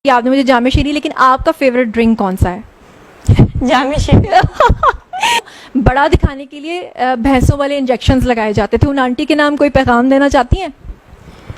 کہ آپ نے مجھے جامع شیری، لیکن آپ کا فیوریٹ ڈرنک کون سا ہے؟ جامع شیری۔ بڑا دکھانے کے لیے بھینسوں والے انجیکشنز لگائے جاتے تھے، ان آنٹی کے نام کوئی پیغام دینا چاہتی ہیں؟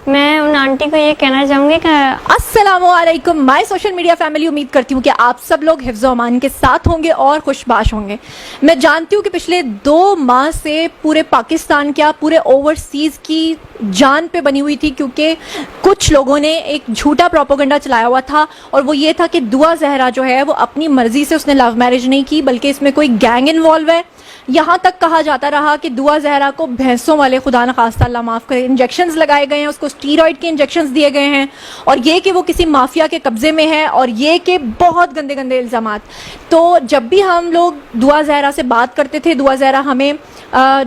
میں ان آنٹی کو یہ کہنا چاہوں گی کہ السلام علیکم مائی سوشل میڈیا فیملی، امید کرتی ہوں کہ آپ سب لوگ حفظ و امان کے ساتھ ہوں گے اور خوش باش ہوں گے۔ میں جانتی ہوں کہ پچھلے 2 ماہ سے پورے پاکستان کیا پورے اوورسیز کی جان پہ بنی ہوئی تھی، کیونکہ کچھ لوگوں نے ایک جھوٹا پروپیگنڈا چلایا ہوا تھا، اور وہ یہ تھا کہ دعا زہرا جو ہے وہ اپنی مرضی سے اس نے لو میرج نہیں کی، بلکہ اس میں کوئی گینگ انوالو ہے۔ یہاں تک کہا جاتا رہا کہ دعا زہرا کو بھینسوں والے، خدا نخواستہ اللہ معاف کرے، انجیکشنز لگائے گئے ہیں، اس کو اسٹیرائڈ کے انجیکشنز دیے گئے ہیں، اور یہ کہ وہ کسی مافیا کے قبضے میں ہے، اور یہ کہ بہت گندے گندے الزامات۔ تو جب بھی ہم لوگ دعا زہرا سے بات کرتے تھے، دعا زہرا ہمیں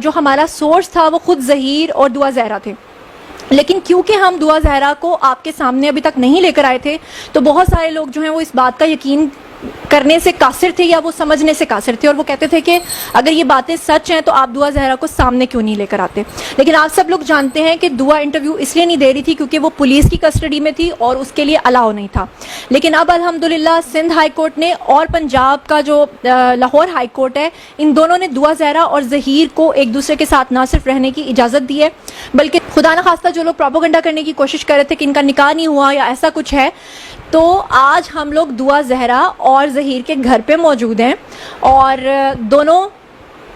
جو ہمارا سورس تھا وہ خود ظہیر اور دعا زہرا تھے، لیکن کیونکہ ہم دعا زہرا کو آپ کے سامنے ابھی تک نہیں لے کر آئے تھے، تو بہت سارے لوگ جو ہیں وہ اس بات کا یقین کرنے سے قاصر تھے یا وہ سمجھنے سے قاصر تھے، اور وہ کہتے تھے کہ اگر یہ باتیں سچ ہیں تو آپ دعا زہرا کو سامنے کیوں نہیں لے کر آتے۔ لیکن آپ سب لوگ جانتے ہیں کہ دعا انٹرویو اس لیے نہیں دے رہی تھی کیونکہ وہ پولیس کی کسٹڈی میں تھی اور اس کے لیے الاؤ نہیں تھا۔ لیکن اب الحمدللہ سندھ ہائی کورٹ نے اور پنجاب کا جو لاہور ہائی کورٹ ہے، ان دونوں نے دعا زہرا اور ظہیر کو ایک دوسرے کے ساتھ نہ صرف رہنے کی اجازت دی ہے، بلکہ خدا نخواستہ جو لوگ پروپیگنڈا کرنے کی کوشش کر رہے تھے کہ ان کا نکاح نہیں ہوا یا ایسا کچھ ہے، تو آج ہم لوگ دعا زہرا اور ظہیر کے گھر پہ موجود ہیں، اور دونوں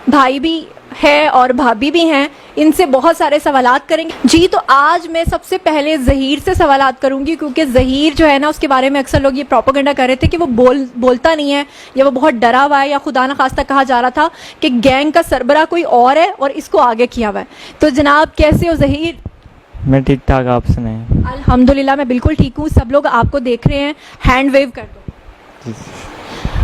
بھائی بھی ہے اور بھابھی بھی ہیں، ان سے بہت سارے سوالات کریں گے۔ جی تو آج میں سب سے پہلے ظہیر سے سوالات کروں گی، کیونکہ ظہیر جو ہے نا، اس کے بارے میں اکثر لوگ یہ پروپیگنڈا کر رہے تھے کہ وہ بولتا نہیں ہے، یا وہ بہت ڈرا ہوا ہے، یا خدا نخواستہ کہا جا رہا تھا کہ گینگ کا سربراہ کوئی اور ہے اور اس کو آگے کیا ہوا ہے۔ تو جناب کیسے ہو ظہیر؟ میں ٹھیک ٹھاک، آپ سنائیں؟ الحمدللہ میں بالکل ٹھیک ہوں، سب لوگ آپ کو دیکھ رہے ہیں، ہینڈ ویو کر دو۔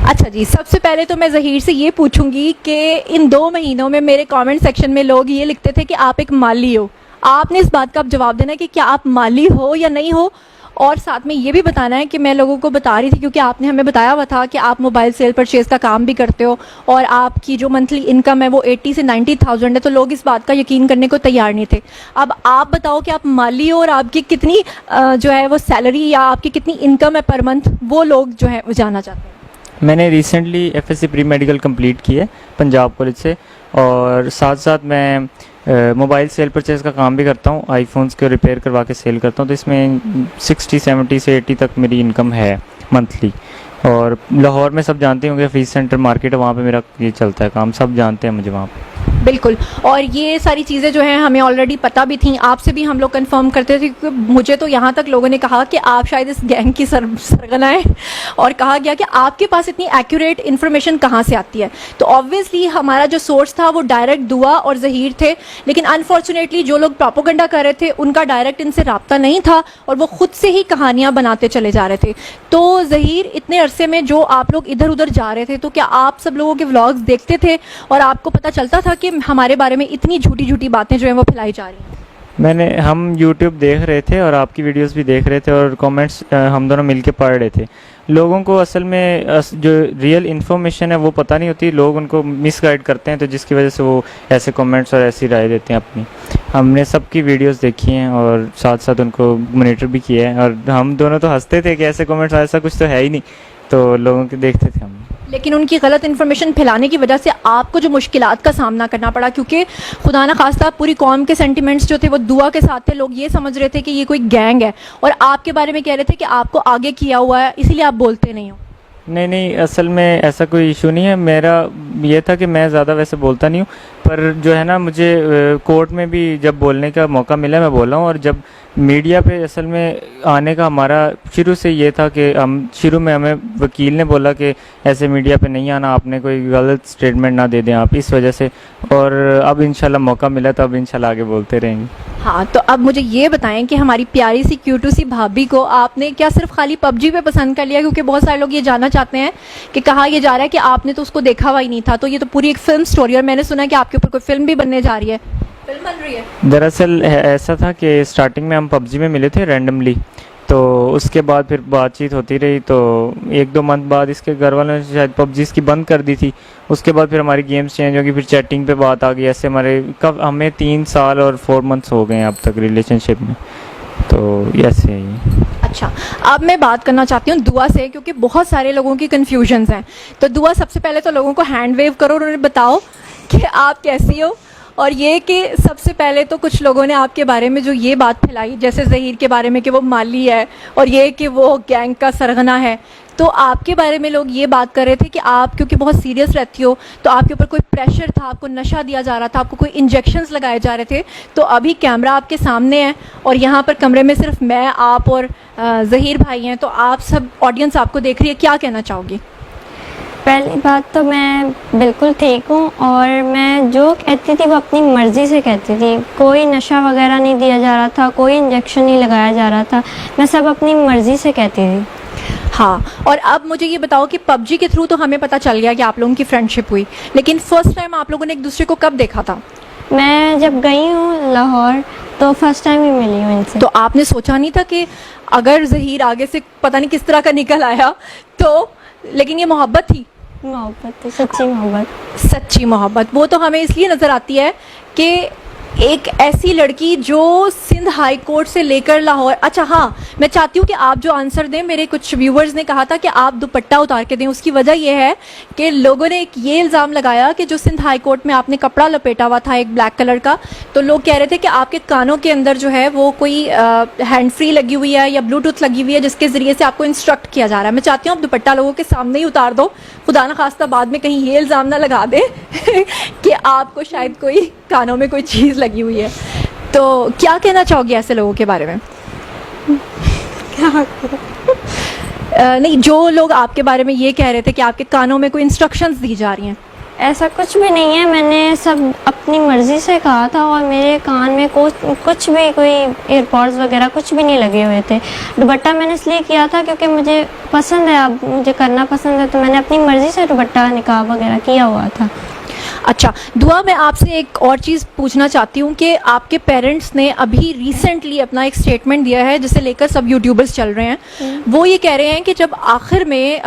اچھا جی، سب سے پہلے تو میں ظہیر سے یہ پوچھوں گی کہ ان 2 مہینوں میں میرے کامنٹ سیکشن میں لوگ یہ لکھتے تھے کہ آپ ایک مالی ہو، آپ نے اس بات کا اب جواب دینا ہے کہ کیا آپ مالی ہو یا نہیں ہو، اور ساتھ میں یہ بھی بتانا ہے کہ میں لوگوں کو بتا رہی تھی کیونکہ آپ نے ہمیں بتایا ہوا تھا کہ آپ موبائل سیل پرچیز کا کام بھی کرتے ہو، اور آپ کی جو منتھلی انکم ہے وہ 80 سے 90,000 ہے، تو لوگ اس بات کا یقین کرنے کو تیار نہیں تھے۔ اب آپ بتاؤ کہ آپ مالی ہو اور آپ کی کتنی جو ہے وہ سیلری یا آپ کی کتنی انکم ہے پر منتھ، وہ لوگ جو ہے وہ جاننا چاہتے ہیں۔ میں نے recently FSC pre medical complete کی ہے پنجاب کالج سے، اور ساتھ ساتھ میں موبائل سیل پرچیز کا کام بھی کرتا ہوں، آئی فونس کو ریپیئر کروا کے سیل کرتا ہوں، تو اس میں 60 70 سے 80 تک میری انکم ہے منتھلی۔ اور لاہور میں سب جانتے ہوں گے فیس سینٹر مارکیٹ ہے، وہاں پہ میرا یہ چلتا ہے کام، سب جانتے ہیں مجھے وہاں پہ۔ بالکل، اور یہ ساری چیزیں جو ہیں ہمیں آلریڈی پتہ بھی تھیں، آپ سے بھی ہم لوگ کنفرم کرتے تھے، کیونکہ مجھے تو یہاں تک لوگوں نے کہا کہ آپ شاید اس گینگ کی سرغنہ ہیں، اور کہا گیا کہ آپ کے پاس اتنی ایکوریٹ انفارمیشن کہاں سے آتی ہے۔ تو آبویسلی ہمارا جو سورس تھا وہ ڈائریکٹ دعا اور ظہیر تھے، لیکن انفارچونیٹلی جو لوگ پروپیگنڈا کر رہے تھے ان کا ڈائریکٹ ان سے رابطہ نہیں تھا، اور وہ خود سے ہی کہانیاں بناتے چلے جا رہے تھے۔ تو ظہیر، اتنے عرصے میں جو آپ لوگ ادھر ادھر جا رہے تھے، تو کیا آپ سب لوگوں کے ولاگز دیکھتے تھے اور آپ کو پتہ چلتا تھا کہ ہمارے بارے میں اتنی جھوٹی جھوٹی باتیں جو ہیں وہ پھیلائی جا رہی ہیں؟ ہم یوٹیوب دیکھ رہے تھے اور آپ کی ویڈیوز بھی دیکھ رہے تھے، اور کامنٹس ہم دونوں مل کے پڑھ رہے تھے۔ لوگوں کو اصل میں جو ریئل انفارمیشن ہے وہ پتہ نہیں ہوتی، لوگ ان کو مس گائیڈ کرتے ہیں، تو جس کی وجہ سے وہ ایسے کامنٹس اور ایسی رائے دیتے ہیں اپنی۔ ہم نے سب کی ویڈیوز دیکھی ہیں اور ساتھ ساتھ ان کو مانیٹر بھی کیا ہے، اور ہم دونوں تو ہنستے تھے کہ ایسے کامنٹس ایسا کچھ تو ہے ہی نہیں، تو لوگوں کے دیکھتے تھے ہم۔ لیکن ان کی غلط انفارمیشن پھیلانے کی وجہ سے آپ کو جو مشکلات کا سامنا کرنا پڑا، کیونکہ خدا نخواستہ پوری قوم کے سینٹیمنٹس جو تھے وہ دعا کے ساتھ تھے، لوگ یہ سمجھ رہے تھے کہ یہ کوئی گینگ ہے، اور آپ کے بارے میں کہہ رہے تھے کہ آپ کو آگے کیا ہوا ہے، اسی لیے آپ بولتے نہیں ہو۔ نہیں، اصل میں ایسا کوئی ایشو نہیں ہے، میرا یہ تھا کہ میں زیادہ ویسے بولتا نہیں ہوں، پر جو ہے نا مجھے کورٹ میں بھی جب بولنے کا موقع ملا میں بولا ہوں، اور جب میڈیا پہ اصل میں آنے کا ہمارا شروع سے یہ تھا کہ شروع میں ہمیں وکیل نے بولا کہ ایسے میڈیا پہ نہیں آنا، آپ نے کوئی غلط اسٹیٹمنٹ نہ دے دیں آپ، اس وجہ سے، اور اب انشاءاللہ موقع ملا تو اب انشاءاللہ آگے بولتے رہیں گے۔ ہاں، تو اب مجھے یہ بتائیں کہ ہماری پیاری سی کیوٹو سی بھابھی کو آپ نے کیا صرف خالی PUBG پہ پسند کر لیا؟ کیونکہ بہت سارے لوگ یہ جاننا چاہتے ہیں کہ کہا یہ جا رہا ہے کہ آپ نے تو اس کو دیکھا ہوا ہی نہیں تھا، تو یہ تو پوری ایک فلم سٹوری، اور میں نے سنا ہے کہ آپ کے اوپر کوئی فلم بھی بننے جا رہی ہے، فلم بن رہی ہے؟ دراصل ایسا تھا کہ اسٹارٹنگ میں ہم PUBG میں ملے تھے رینڈملی، تو اس کے بعد پھر بات چیت ہوتی رہی، تو 1-2 منتھ بعد اس کے گھر والوں نے شاید PUBG اس کی بند کر دی تھی، اس کے بعد پھر ہماری گیمز چینج ہوگی، پھر چیٹنگ پہ بات آ گئی، ایسے ہمیں 3 سال اور 4 منتھس ہو گئے ہیں اب تک ریلیشن شپ میں، تو ایسے ہی۔ اچھا اب میں بات کرنا چاہتی ہوں دعا سے, کیونکہ بہت سارے لوگوں کی کنفیوژنز ہیں. تو دعا سب سے پہلے تو لوگوں کو ہینڈ ویو کرو اور انہیں بتاؤ کہ آپ کیسی ہو, اور یہ کہ سب سے پہلے تو کچھ لوگوں نے آپ کے بارے میں جو یہ بات پھیلائی جیسے ظہیر کے بارے میں کہ وہ مالی ہے اور یہ کہ وہ گینگ کا سرغنہ ہے, تو آپ کے بارے میں لوگ یہ بات کر رہے تھے کہ آپ کیونکہ بہت سیریس رہتی ہو تو آپ کے اوپر کوئی پریشر تھا, آپ کو نشہ دیا جا رہا تھا, آپ کو کوئی انجیکشنز لگائے جا رہے تھے. تو ابھی کیمرہ آپ کے سامنے ہے اور یہاں پر کمرے میں صرف میں, آپ اور ظہیر بھائی ہیں, تو آپ سب آڈینس آپ کو دیکھ رہی ہے, کیا کہنا چاہو گی؟ پہلی بات تو میں بالکل ٹھیک ہوں, اور میں جو کہتی تھی وہ اپنی مرضی سے کہتی تھی. کوئی نشہ وغیرہ نہیں دیا جا رہا تھا, کوئی انجیکشن نہیں لگایا جا رہا تھا, میں سب اپنی مرضی سے کہتی تھی. ہاں, اور اب مجھے یہ بتاؤ کہ پب جی کے تھرو تو ہمیں پتہ چل گیا کہ آپ لوگوں کی فرینڈ شپ ہوئی, لیکن فرسٹ ٹائم آپ لوگوں نے ایک دوسرے کو کب دیکھا تھا؟ میں جب گئی ہوں لاہور تو فرسٹ ٹائم ہی ملی ہوں ان سے. تو آپ نے سوچا نہیں تھا کہ اگر ظہیر آگے سے پتہ نہیں کس طرح کا نکل آیا تو, لیکن یہ محبت تھی؟ محبت تھی, سچی محبت. سچی محبت وہ تو ہمیں اس لیے نظر آتی ہے کہ ایک ایسی لڑکی جو سندھ ہائی کورٹ سے لے کر لاہور. اچھا ہاں, میں چاہتی ہوں کہ آپ جو آنسر دیں, میرے کچھ ویورز نے کہا تھا کہ آپ دوپٹہ اتار کے دیں. اس کی وجہ یہ ہے کہ لوگوں نے ایک یہ الزام لگایا کہ جو سندھ ہائی کورٹ میں آپ نے کپڑا لپیٹا ہوا تھا ایک بلیک کلر کا, تو لوگ کہہ رہے تھے کہ آپ کے کانوں کے اندر جو ہے وہ کوئی ہینڈ فری لگی ہوئی ہے یا بلوٹوتھ لگی ہوئی ہے جس کے ذریعے سے آپ کو انسٹرکٹ کیا جا رہا ہے. میں چاہتی ہوں آپ دوپٹہ لوگوں کے سامنے ہی اتار دو, خدا نخواستہ بعد میں کہیں یہ الزام نہ لگا دے کہ آپ کو شاید کوئی کانوں میں کوئی چیز لگی ہوئی ہے. تو کیا کہنا چاہو گی ایسے لوگوں کے بارے میں؟ نہیں, جو لوگ آپ کے بارے میں یہ کہہ رہے تھے کہ آپ کے کانوں میں کوئی انسٹرکشنز دی جا رہی ہیں. ایسا کچھ بھی نہیں ہے, میں نے سب اپنی مرضی سے کہا تھا, اور میرے کان میں کچھ بھی کوئی ایئر پوڈز وغیرہ کچھ بھی نہیں لگے ہوئے تھے. دوپٹہ میں نے اس لیے کیا تھا کیونکہ مجھے پسند ہے, اب مجھے کرنا پسند ہے, تو میں نے اپنی مرضی سے دوپٹہ نقاب وغیرہ کیا ہوا تھا. اچھا دعا, میں آپ سے ایک اور چیز پوچھنا چاہتی ہوں کہ آپ کے پیرنٹس نے ابھی ریسنٹلی اپنا ایک اسٹیٹمنٹ دیا ہے جسے لے کر سب یوٹیوبرز چل رہے ہیں. وہ یہ کہہ رہے ہیں کہ جب آخر میں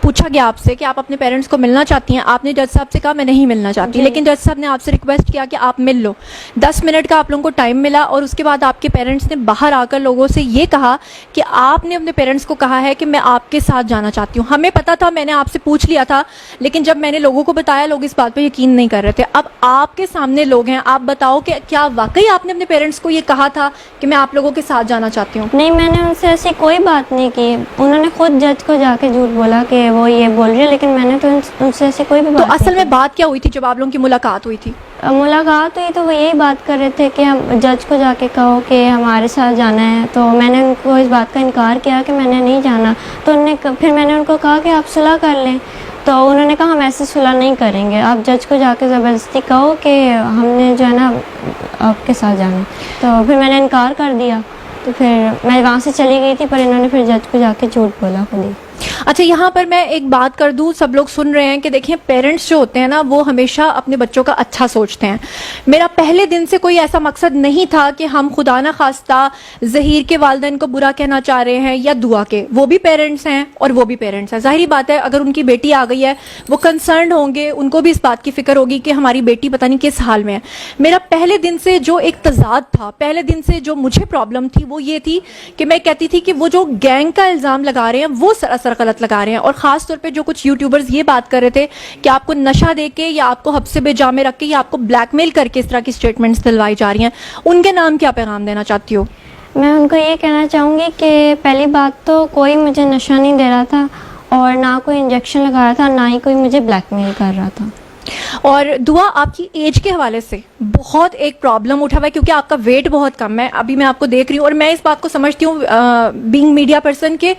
پوچھا گیا آپ سے کہ آپ اپنے پیرنٹس کو ملنا چاہتی ہیں, آپ نے جج صاحب سے کہا میں نہیں ملنا چاہتی, لیکن جج صاحب نے آپ سے ریکویسٹ کیا کہ آپ مل لو. 10 منٹ کا آپ لوگوں کو ٹائم ملا, اور اس کے بعد آپ کے پیرنٹس نے باہر آ کر لوگوں سے یہ کہا کہ آپ نے اپنے پیرنٹس کو کہا ہے کہ میں آپ کے ساتھ جانا چاہتی ہوں. ہمیں پتا تھا, میں نے آپ سے پوچھ لیا تھا, لیکن جب میں نے لوگوں کو بتایا لوگ اس بات پہ یقین نہیں کر رہے تھے. اب آپ کے سامنے لوگ ہیں, آپ بتاؤ کہ کیا واقعی آپ نے اپنے پیرنٹس کو یہ کہا تھا کہ میں آپ لوگوں کے ساتھ جانا چاہتی ہوں؟ نہیں, میں نے ان سے ایسی کوئی بات نہیں کی. انہوں نے خود جج کو جا کے جھوٹ بولا کہ وہ یہ بول رہے, لیکن میں نے تو ان سے ایسی کوئی بھی بات. تو اصل میں بات کیا ہوئی تھی جب آپ لوگوں کی ملاقات ہوئی تھی؟ ملاقات ہوئی تو وہ یہی بات کر رہے تھے کہ ہم جج کو جا کے کہو کہ ہمارے ساتھ جانا ہے. تو میں نے ان کو اس بات کا انکار کیا کہ میں نے نہیں جانا. تو پھر میں نے ان کو کہا کہ آپ صلح کر لیں. تو انہوں نے کہا ہم ایسے صلح نہیں کریں گے, آپ جج کو جا کے زبردستی کہو کہ ہم نے جو ہے نا آپ کے ساتھ جانا. تو پھر میں نے انکار کر دیا, تو پھر میں وہاں سے چلی گئی تھی, پر انہوں نے پھر جج کو جا کے جھوٹ بولا خود ہی. اچھا یہاں پر میں ایک بات کر دوں, سب لوگ سن رہے ہیں کہ دیکھیں پیرنٹس جو ہوتے ہیں نا وہ ہمیشہ اپنے بچوں کا اچھا سوچتے ہیں. میرا پہلے دن سے کوئی ایسا مقصد نہیں تھا کہ ہم خدا نہ خواستہ ظہیر کے والدین کو برا کہنا چاہ رہے ہیں یا دعا کے. وہ بھی پیرنٹس ہیں اور وہ بھی پیرنٹس ہیں, ظاہری بات ہے اگر ان کی بیٹی آ گئی ہے وہ کنسرنڈ ہوں گے, ان کو بھی اس بات کی فکر ہوگی کہ ہماری بیٹی پتہ نہیں کس حال میں ہے. میرا پہلے دن سے جو ایک تضاد تھا, پہلے دن سے جو مجھے پرابلم تھی وہ یہ تھی کہ میں کہتی تھی کہ وہ جو گینگ کا الزام لگا رہے ہیں وہ سراسر غلط لگا رہے ہیں. اور خاص طور پہ جو کچھ یوٹیوبرز یہ بات کر رہے تھے کہ آپ کو نشہ دے کے یا آپ کو حبس بے جا میں رکھ کے یا آپ کو بلیک میل کر کے اس طرح کی سٹیٹمنٹس دلوائی جا رہی ہیں, ان کے نام کیا پیغام دینا چاہتی ہو؟ میں ان کو یہ کہنا چاہوں گی کہ پہلی بات تو کوئی مجھے نشہ نہیں دے رہا تھا, اور نہ کوئی انجیکشن لگا رہا تھا, نہ ہی کوئی مجھے بلیک میل کر رہا تھا. اور دعا, آپ کی ایج کے حوالے سے بہت ایک پرابلم اٹھا ہوا ہے کیونکہ آپ کا ویٹ بہت کم ہے. ابھی میں آپ کو دیکھ رہی ہوں اور میں اس بات کو سمجھتی ہوں بینگ میڈیا پرسن کہ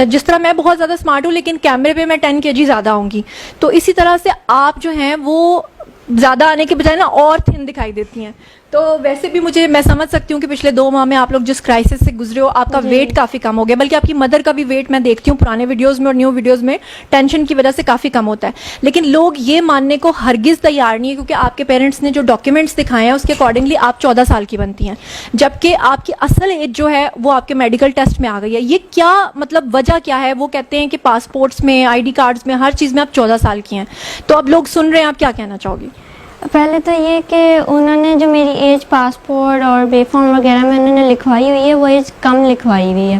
جس طرح میں بہت زیادہ اسمارٹ ہوں لیکن کیمرے پہ میں 10 kg زیادہ ہوں گی, تو اسی طرح سے آپ جو ہیں وہ زیادہ آنے کے بجائے نا اور تھن دکھائی دیتی ہیں. تو ویسے بھی میں سمجھ سکتی ہوں کہ پچھلے 2 ماہ میں آپ لوگ جس کرائسس سے گزرے ہو, آپ کا ویٹ کافی کم ہو گیا, بلکہ آپ کی مدر کا بھی ویٹ میں دیکھتی ہوں پرانے ویڈیوز میں اور نیو ویڈیوز میں ٹینشن کی وجہ سے کافی کم ہوتا ہے. لیکن لوگ یہ ماننے کو ہرگز تیار نہیں ہے کیونکہ آپ کے پیرنٹس نے جو ڈاکیومنٹس دکھائے ہیں اس کے اکارڈنگلی آپ 14 سال کی بنتی ہیں, جبکہ آپ کی اصل ایج جو ہے وہ آپ کے میڈیکل ٹیسٹ میں آ گئی ہے. یہ کیا مطلب وجہ کیا ہے؟ وہ کہتے ہیں کہ پاسپورٹس میں, آئی ڈی کارڈز میں, ہر چیز میں آپ 14 سال کی ہیں. تو اب لوگ سن رہے ہیں, آپ کیا کہنا چاہو گی؟ پہلے تو یہ کہ انہوں نے جو میری ایج پاسپورٹ اور بے فارم وغیرہ میں انہوں نے لکھوائی ہوئی ہے وہ ایج کم لکھوائی ہوئی ہے.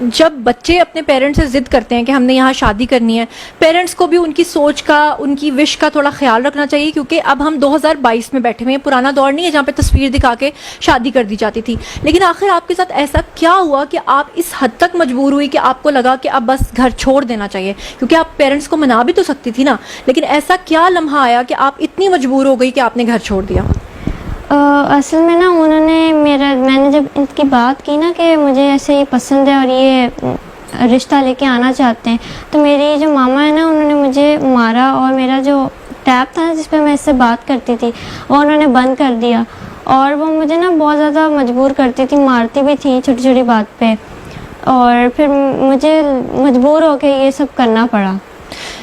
جب بچے اپنے پیرنٹس سے ضد کرتے ہیں کہ ہم نے یہاں شادی کرنی ہے, پیرنٹس کو بھی ان کی سوچ کا, ان کی وش کا تھوڑا خیال رکھنا چاہیے, کیونکہ اب ہم 2022 میں بیٹھے ہوئے ہیں, پرانا دور نہیں ہے جہاں پہ تصویر دکھا کے شادی کر دی جاتی تھی. لیکن آخر آپ کے ساتھ ایسا کیا ہوا کہ آپ اس حد تک مجبور ہوئی کہ آپ کو لگا کہ اب بس گھر چھوڑ دینا چاہیے؟ کیونکہ آپ پیرنٹس کو منا بھی تو سکتی تھی نا, لیکن ایسا کیا لمحہ آیا کہ آپ اتنی مجبور ہو گئی کہ آپ نے گھر چھوڑ دیا؟ اصل میں نا انہوں نے میں نے جب ان کی بات کی نا کہ مجھے ایسے ہی پسند ہے اور یہ رشتہ لے کے آنا چاہتے ہیں, تو میری جو ماما ہے نا انہوں نے مجھے مارا, اور میرا جو ٹیب تھا جس پہ میں اس سے بات کرتی تھی وہ انہوں نے بند کر دیا, اور وہ مجھے نا بہت زیادہ مجبور کرتی تھی, مارتی بھی تھی چھوٹی چھوٹی بات پہ, اور پھر مجھے مجبور ہو کے یہ سب کرنا پڑا.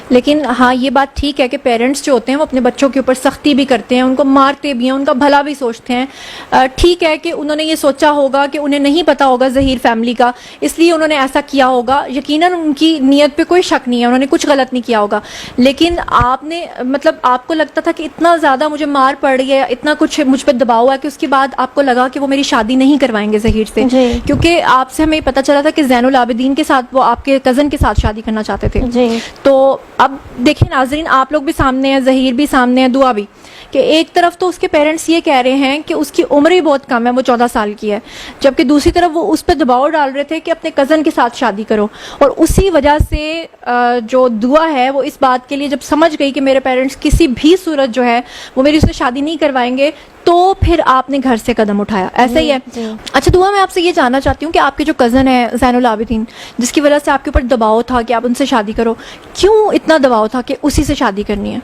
لیکن ہاں یہ بات ٹھیک ہے کہ پیرنٹس جو ہوتے ہیں وہ اپنے بچوں کے اوپر سختی بھی کرتے ہیں, ان کو مارتے بھی ہیں, ان کا بھلا بھی سوچتے ہیں. ٹھیک ہے کہ انہوں نے یہ سوچا ہوگا کہ انہیں نہیں پتا ہوگا ظہیر فیملی کا, اس لیے انہوں نے ایسا کیا ہوگا. یقیناً ان کی نیت پہ کوئی شک نہیں ہے, انہوں نے کچھ غلط نہیں کیا ہوگا. لیکن آپ نے مطلب آپ کو لگتا تھا کہ اتنا زیادہ مجھے مار پڑ رہی ہے, اتنا کچھ مجھ پہ دباؤ ہے, کہ اس کے بعد آپ کو لگا کہ وہ میری شادی نہیں کروائیں گے ظہیر سے؟ جی. کیونکہ آپ سے ہمیں پتہ چلا تھا کہ زین العابدین کے ساتھ وہ آپ کے کزن کے ساتھ شادی کرنا چاہتے تھے. جی. تو اب دیکھیں ناظرین, آپ لوگ بھی سامنے ہیں, ظہیر بھی سامنے ہے, دعا بھی, کہ ایک طرف تو اس کے پیرنٹس یہ کہہ رہے ہیں کہ اس کی عمر ہی بہت کم ہے, وہ 14 سال کی ہے, جبکہ دوسری طرف وہ اس پہ دباؤ ڈال رہے تھے کہ اپنے کزن کے ساتھ شادی کرو. اور اسی وجہ سے جو دعا ہے وہ اس بات کے لیے جب سمجھ گئی کہ میرے پیرنٹس کسی بھی صورت جو ہے وہ میری اس سے شادی نہیں کروائیں گے, تو پھر آپ نے گھر سے قدم اٹھایا. ایسا ہی ہے؟ جی. اچھا دعا, میں آپ سے یہ جاننا چاہتی ہوں کہ آپ کے جو کزن ہے زین العابدین, جس کی وجہ سے آپ کے اوپر دباؤ تھا کہ آپ ان سے شادی کرو, کیوں اتنا دباؤ تھا کہ اسی سے شادی کرنی ہے؟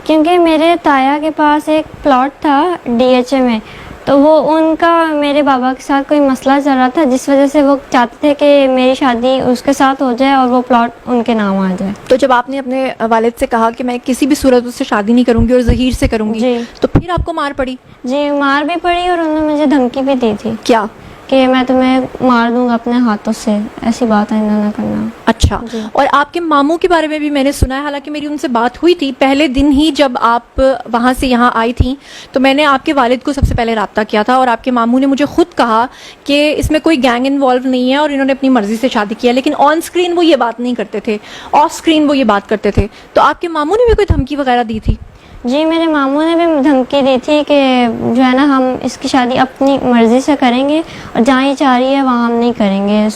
کیونکہ میرے تایا کے پاس ایک پلاٹ تھا DHA میں, تو وہ ان کا میرے بابا کے ساتھ کوئی مسئلہ چل رہا تھا, جس وجہ سے وہ چاہتے تھے کہ میری شادی اس کے ساتھ ہو جائے اور وہ پلاٹ ان کے نام آ جائے. تو جب آپ نے اپنے والد سے کہا کہ میں کسی بھی صورت اس سے شادی نہیں کروں گی اور ظہیر سے کروں گی, جی. تو پھر آپ کو مار پڑی؟ جی, مار بھی پڑی, اور انہوں نے مجھے دھمکی بھی دی تھی کیا؟ کہ میں تمہیں مار دوں گا اپنے ہاتھوں سے, ایسی بات آئندہ نہ کرنا. اچھا. جی. اور آپ کے ماموں کے بارے میں بھی میں نے سنا ہے, حالانکہ میری ان سے بات ہوئی تھی پہلے دن ہی جب آپ وہاں سے یہاں آئی تھیں, تو میں نے آپ کے والد کو سب سے پہلے رابطہ کیا تھا, اور آپ کے ماموں نے مجھے خود کہا کہ اس میں کوئی گینگ انوالو نہیں ہے اور انہوں نے اپنی مرضی سے شادی کیا. لیکن آن اسکرین وہ یہ بات نہیں کرتے تھے, آف اسکرین وہ یہ بات کرتے تھے. تو آپ کے ماموں نے بھی کوئی دھمکی وغیرہ دی تھی؟ جی, میرے ماموں نے بھی دھمکی دی تھی کہ جو ہے نا ہم اس کی شادی اپنی مرضی سے کریں گے, اور جہاں یہ چاہ رہی ہے وہاں ہم نہیں کریں گے.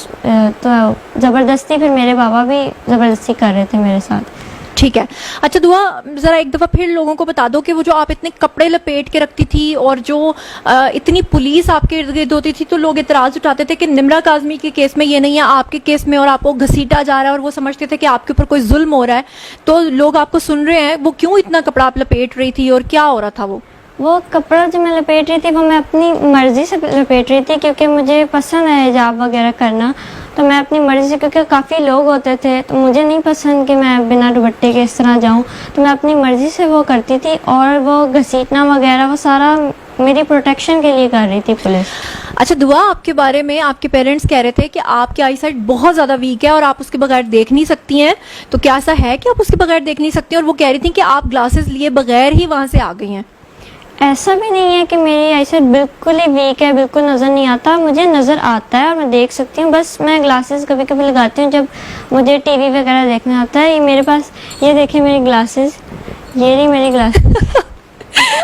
تو زبردستی, پھر میرے بابا بھی زبردستی کر رہے تھے میرے ساتھ. ٹھیک ہے. اچھا دعا, ذرا ایک دفعہ پھر لوگوں کو بتا دو کہ وہ جو آپ اتنے کپڑے لپیٹ کے رکھتی تھی اور جو اتنی پولیس آپ کے ارد گرد ہوتی تھی, تو لوگ اعتراض اٹھاتے تھے کہ نمرا کاظمی کے کیس میں یہ نہیں ہے, آپ کے کیس میں, اور آپ کو گھسیٹا جا رہا ہے, اور وہ سمجھتے تھے کہ آپ کے اوپر کوئی ظلم ہو رہا ہے. تو لوگ آپ کو سن رہے ہیں, وہ کیوں اتنا کپڑا آپ لپیٹ رہی تھی اور کیا ہو رہا تھا؟ وہ کپڑا جو میں لپیٹ رہی تھی وہ میں اپنی مرضی سے لپیٹ رہی تھی, کیونکہ مجھے پسند ہے حجاب وغیرہ کرنا, تو میں اپنی مرضی سے, کیونکہ کافی لوگ ہوتے تھے تو مجھے نہیں پسند کہ میں بنا دوپٹے کے اس طرح جاؤں, تو میں اپنی مرضی سے وہ کرتی تھی. اور وہ گھسیٹنا وغیرہ وہ سارا میری پروٹیکشن کے لیے کر رہی تھی پولیس. اچھا دعا, آپ کے بارے میں آپ کے پیرنٹس کہہ رہے تھے کہ آپ کی آئی سائٹ بہت زیادہ ویک ہے اور آپ اس کے بغیر دیکھ نہیں سکتی ہیں, تو کیا ایسا ہے کہ آپ اس کے بغیر دیکھ نہیں سکتی ہیں؟ اور وہ کہہ رہی تھیں کہ آپ گلاسز لیے بغیر ہی وہاں سے آ گئی ہیں. ایسا بھی نہیں ہے کہ میری آئی سائٹ بالکل ہی ویک ہے, بالکل نظر نہیں آتا, مجھے نظر آتا ہے اور میں دیکھ سکتی ہوں. بس میں گلاسز کبھی کبھی لگاتی ہوں جب مجھے ٹی وی وغیرہ دیکھنا آتا ہے. یہ میرے پاس, یہ دیکھیں میری گلاسز, یہ نہیں میری گلاسز.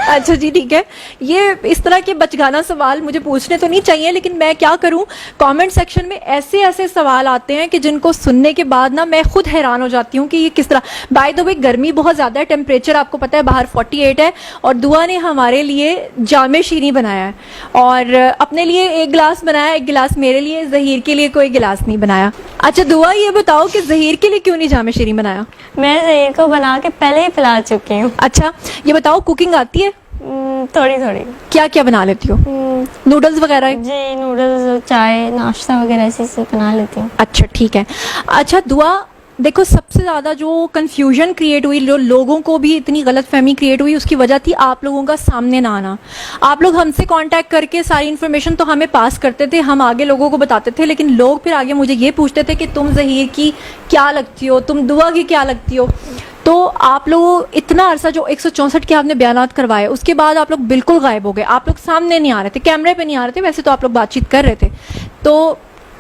اچھا جی ٹھیک ہے. یہ اس طرح کے بچگانہ سوال مجھے پوچھنے تو نہیں چاہیے, لیکن میں کیا کروں, کامنٹ سیکشن میں ایسے ایسے سوال آتے ہیں کہ جن کو سننے کے بعد نا میں خود حیران ہو جاتی ہوں کہ یہ کس طرح. بائی دا وے گرمی بہت زیادہ ہے, ٹیمپریچر آپ کو پتہ ہے باہر 48 ہے, اور دعا نے ہمارے لیے جامع شیریں بنایا ہے, اور اپنے لیے ایک گلاس بنایا, ایک گلاس میرے لیے, ظہیر کے لیے کوئی گلاس نہیں بنایا. اچھا دعا یہ بتاؤ کہ ظہیر کے لیے کیوں نہیں جامع شیریں بنایا؟ میں ظہیر کو بنا کے پہلے ہی پلا چکی ہوں. اچھا یہ بتاؤ کوکنگ آتی ہے؟ تھوڑی تھوڑی. کیا کیا بنا لیتی ہو؟ نوڈلز وغیرہ؟ جی, نوڈلز, چائے, ناشتہ وغیرہ ایسی سے بنا لیتی ہوں. اچھا ٹھیک ہے. اچھا دعا, دیکھو سب سے زیادہ جو کنفیوژن کریٹ ہوئی, جو لوگوں کو بھی اتنی غلط فہمی کریٹ ہوئی, اس کی وجہ تھی آپ لوگوں کا سامنے نہ آنا. آپ لوگ ہم سے کانٹیکٹ کر کے ساری انفارمیشن تو ہمیں پاس کرتے تھے, ہم آگے لوگوں کو بتاتے تھے, لیکن لوگ پھر آگے مجھے یہ پوچھتے تھے کہ تم ظہیر کی کیا لگتی ہو, تم دعا کی کیا لگتی ہو. تو آپ لوگ اتنا عرصہ جو 164 کے آپ نے بیانات کروائے, اس کے بعد آپ لوگ بالکل غائب ہو گئے, آپ لوگ سامنے نہیں آ رہے تھے, کیمرے پہ نہیں آ رہے تھے, ویسے تو آپ لوگ بات چیت کر رہے تھے. تو